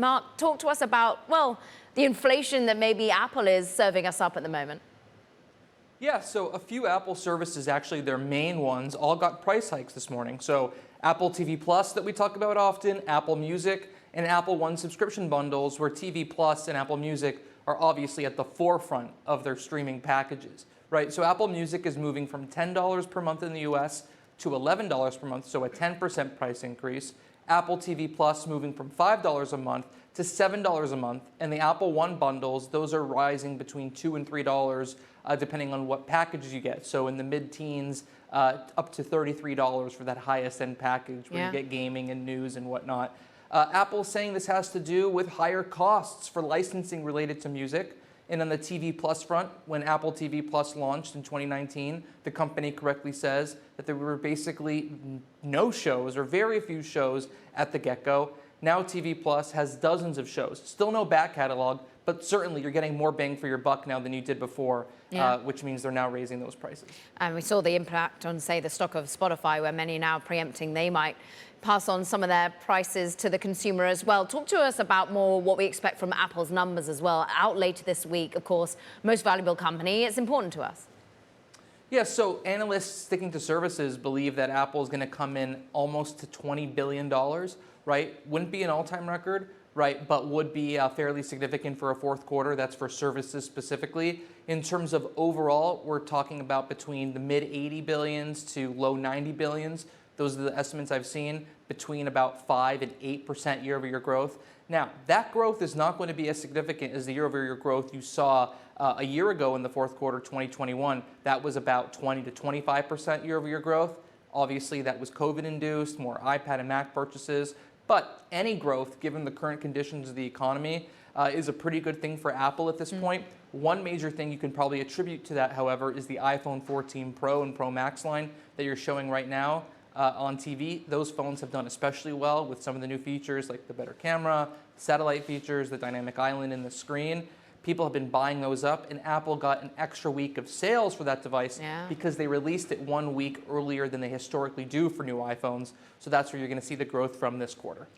Mark, talk to us about, well, the inflation that maybe Apple is serving us up at the moment. Yeah, so a few Apple services, actually their main ones, all got price hikes this morning. So Apple TV Plus that we talk about often, Apple Music, and Apple One subscription bundles, where TV Plus and Apple Music are obviously at the forefront of their streaming packages, right? So Apple Music is moving from $10 per month in the US to $11 per month, so a 10% price increase. Apple TV Plus moving from $5 a month to $7 a month, and the Apple One bundles, those are rising between $2 and $3 depending on what packages you get. So in the mid-teens, up to $33 for that highest end package where you get gaming and news and whatnot. Apple's saying this has to do with higher costs for licensing related to music. And on the TV Plus front, when Apple TV Plus launched in 2019, the company correctly says that there were basically no shows or very few shows at the get-go. Now TV Plus has dozens of shows. Still no back catalog, but certainly you're getting more bang for your buck now than you did before, which means they're now raising those prices. And we saw the impact on, say, the stock of Spotify, where many are now preempting they might pass on some of their prices to the consumer as well. Talk to us about more what we expect from Apple's numbers as well. Out later this week, of course, most valuable company. It's important to us. Yeah, so analysts sticking to services believe that Apple is going to come in almost to $20 billion, right? Wouldn't be an all-time record, right, but would be fairly significant for a fourth quarter. That's for services specifically. In terms of overall, we're talking about between the mid-80 billions to low 90 billions. Those are the estimates I've seen, between about 5 and 8% year-over-year growth. Now, that growth is not going to be as significant as the year-over-year growth you saw a year ago in the fourth quarter 2021. That was about 20 to 25% year-over-year growth. Obviously, that was COVID-induced, more iPad and Mac purchases. But any growth, given the current conditions of the economy, is a pretty good thing for Apple at this point. One major thing you can probably attribute to that, however, is the iPhone 14 Pro and Pro Max line that you're showing right now. On TV, those phones have done especially well with some of the new features like the better camera, satellite features, the dynamic island in the screen. People have been buying those up, and Apple got an extra week of sales for that device because they released it 1 week earlier than they historically do for new iPhones. So that's where you're going to see the growth from this quarter.